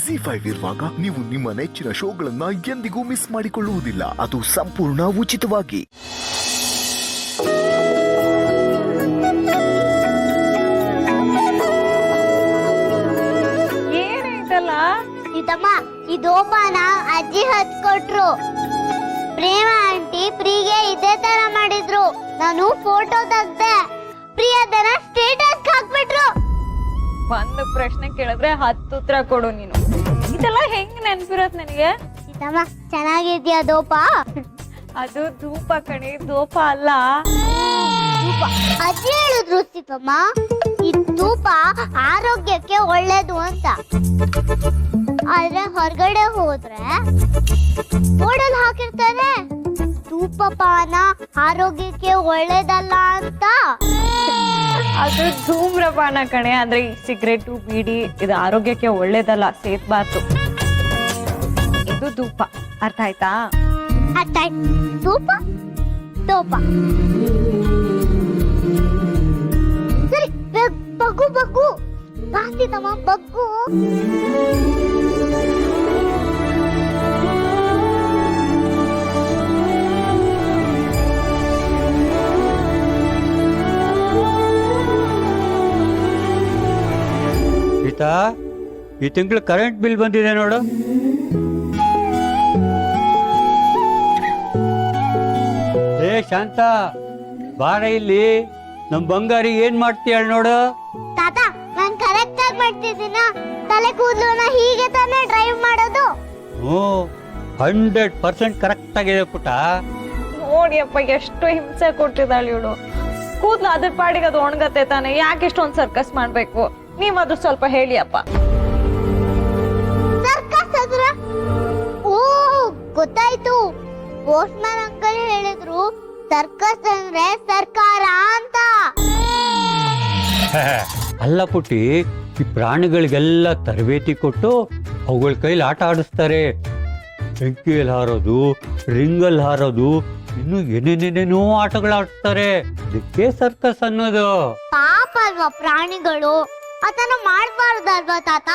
ZEE5 ಇರುವಾಗ ನೀವು ನಿಮ್ಮ ನೆಚ್ಚಿನ ಶೋಗಳನ್ನ ಎಂದಿಗೂ ಮಿಸ್ ಮಾಡಿಕೊಳ್ಳುವುದಿಲ್ಲ. ಅದು ಸಂಪೂರ್ಣ ಉಚಿತವಾಗಿ. ಏನಾಯ್ತಲ್ಲ ಸೀತಮ್ಮ, ಈ ದೋಪಾನ ಅಜ್ಜಿ ಹಚ್ಕೊಟ್ರು. ಪ್ರೇಮ ಆಂಟಿ ಪ್ರೀಗೆ ಇದೇ ತರ ಮಾಡಿದ್ರು. ನಾನು ಫೋಟೋ ತೆಗ್ದೆ, ಪ್ರೀ ಅದನ್ನ ಸ್ಟೇಟಸ್ ಹಾಕ್ಬಿಟ್ರು. ಒಂದು ಪ್ರಶ್ನೆ ಕೇಳಿದ್ರೆ 10 ಉತ್ತರ ಕೊಡು ನೀನು. ಇದೆಲ್ಲ ಹೆಂಗ್ ನೆನ್ಪಿರತ್ ನನಗೆ? ಸೀತಮ್ಮ, ಚೆನ್ನಾಗಿದ್ಯಾ ದೋಪ? ಅದು ಧೂಪ ಕಣೆ, ದೋಪ ಅಲ್ಲ. ಧೂಪ ಅಜ್ಜಿ ಹೇಳಿದ್ರು ಸೀತಮ್ಮ, ಈ ಧೂಪ ಆರೋಗ್ಯಕ್ಕೆ ಒಳ್ಳೇದು ಅಂತ. ಆದ್ರೆ ಹೊರಗಡೆ ಹೋದ್ರೆ ಬೋರ್ಡಲ್ಲಿ ಹಾಕಿರ್ತಾರೆ ಧೂಮಪಾನ ಆರೋಗ್ಯಕ್ಕೆ ಒಳ್ಳೇದಲ್ಲ ಅಂತ. ಅದು ಧೂಮ್ರಪಾನ ಕಣೆ. ಅಂದ್ರೆ ಈ ಸಿಗರೇಟು ಬೀಡಿ ಇದು ಆರೋಗ್ಯಕ್ಕೆ ಒಳ್ಳೇದಲ್ಲ, ಸೇರ್ಬಾರ್ದು. ಇದು ಧೂಪ, ಅರ್ಥ ಆಯ್ತಾ? ಅರ್ಥ ಆಯ್ತು. ಧೂಪ ದೋಪ. ಸರಿ, ಬಗ್ಗು ಬಗ್ಗು ಕಾಸ್ತಿದಮ್ಮ, ಬಗ್ಗು. ಗೀತಾ, ಈ ತಿಂಗಳು ಕರೆಂಟ್ ಬಿಲ್ ಬಂದಿದೆ ನೋಡು. ಏ ಶಾಂತ, ಬಾರ ಇಲ್ಲಿ. ನಮ್ ಬಂಗಾರಿ ಏನ್ ಮಾಡ್ತೀಯ ನೋಡು. ತಾತ, ನಾನ್ ಕರೆಕ್ಟ್ ಆಗಿ ಮಾಡ್ತಿದ್ದೀನ. ತಲೆ ಕೂದಲನ್ನ ಹೀಗೆ ತಾನೇ ಡ್ರೈವ್ ಮಾಡೋದು. 100% ಕರೆಕ್ಟ್ ಆಗಿದೆ ಪುಟ. ನೋಡಿಯಪ್ಪ, ಎಷ್ಟು ಹಿಂಸೆ ಕೊಟ್ಟಿದ್ದಾಳೆ ಇವಳು. ಕೂದ್ಲು ಅದ್ರ ಪಾಡಿಗೆ ಅದು ಒಣಗತ್ತೆ ತಾನೆ, ಯಾಕೆ ಇಷ್ಟೊಂದು ಸರ್ಕಸ್ ಮಾಡ್ಬೇಕು? ನೀವ್ ಅದು ಸ್ವಲ್ಪ ಹೇಳಿ ಅಪ್ಪ. ಸರ್ಕಸ್ ಅದ್ರ? ಓ, ಗೊತ್ತಾಯ್ತು. ಪೋಸ್ಟ್ಮನ್ ಅಂಕಲ್ ಹೇಳಿದ್ರು ಸರ್ಕಸ್ ಅಂದ್ರೆ ಸರ್ಕಾರ ಅಂತ. ಅಲ್ಲ ಪುಟ್ಟಿ, ಈ ಪ್ರಾಣಿಗಳಿಗೆಲ್ಲ ತರಬೇತಿ ಕೊಟ್ಟು ಅವುಗಳ ಕೈಲಿ ಆಟ ಆಡಿಸ್ತಾರೆ. ಬೆಂಕಿಯಲ್ಲಿ ಹಾರೋದು, ರಿಂಗಲ್ಲಿ ಹಾರೋದು, ಇನ್ನು ಏನೇನೇನೇನೋ ಆಟಗಳಾಡ್ತಾರೆ. ಇದಕ್ಕೆ ಸರ್ಕಸ್ ಅನ್ನೋದು. ಪಾಪ ಅಲ್ವಾ ಪ್ರಾಣಿಗಳು, ಅದನ್ನ ಮಾಡ್ಬಾರ್ದಲ್ವಾ ತಾತ?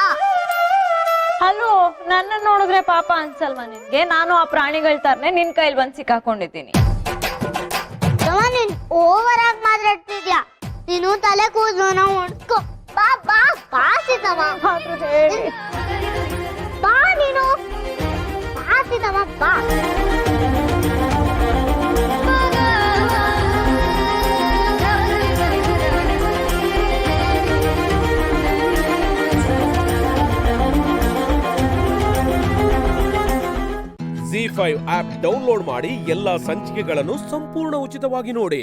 ಹಲೋ, ನನ್ನ ನೋಡಿದ್ರೆ ಪಾಪ ಅನ್ಸಲ್ವಾ ನಿನ್ಗೆ? ನಾನು ಆ ಪ್ರಾಣಿಗಳ ತರನೇ ನಿನ್ ಕೈಲಿ ಬಂದ್ ಸಿಕ್ಕಾಕೊಂಡಿದ್ದೀನಿ. ನೀನ್ ಓವರ್ ಆಗಿ ಮಾತಾಡ್ತಿದ್ಯಾ. ನೀನು ತಲೆ ಕೂದಲು ಹೊಡ್ಕೊ. ಬಾ ಬಾ ಬಾ ಸೀತಮ್ಮ. ಹೇಳಿ. ಬಾ ನೀನು, ಬಾ ಸೀತಮ್ಮ, ಬಾ. ZEE5 ಆಪ್ ಡೌನ್ಲೋಡ್ ಮಾಡಿ ಎಲ್ಲಾ ಸಂಚಿಕೆಗಳನ್ನು ಸಂಪೂರ್ಣ ಉಚಿತವಾಗಿ ನೋಡಿ.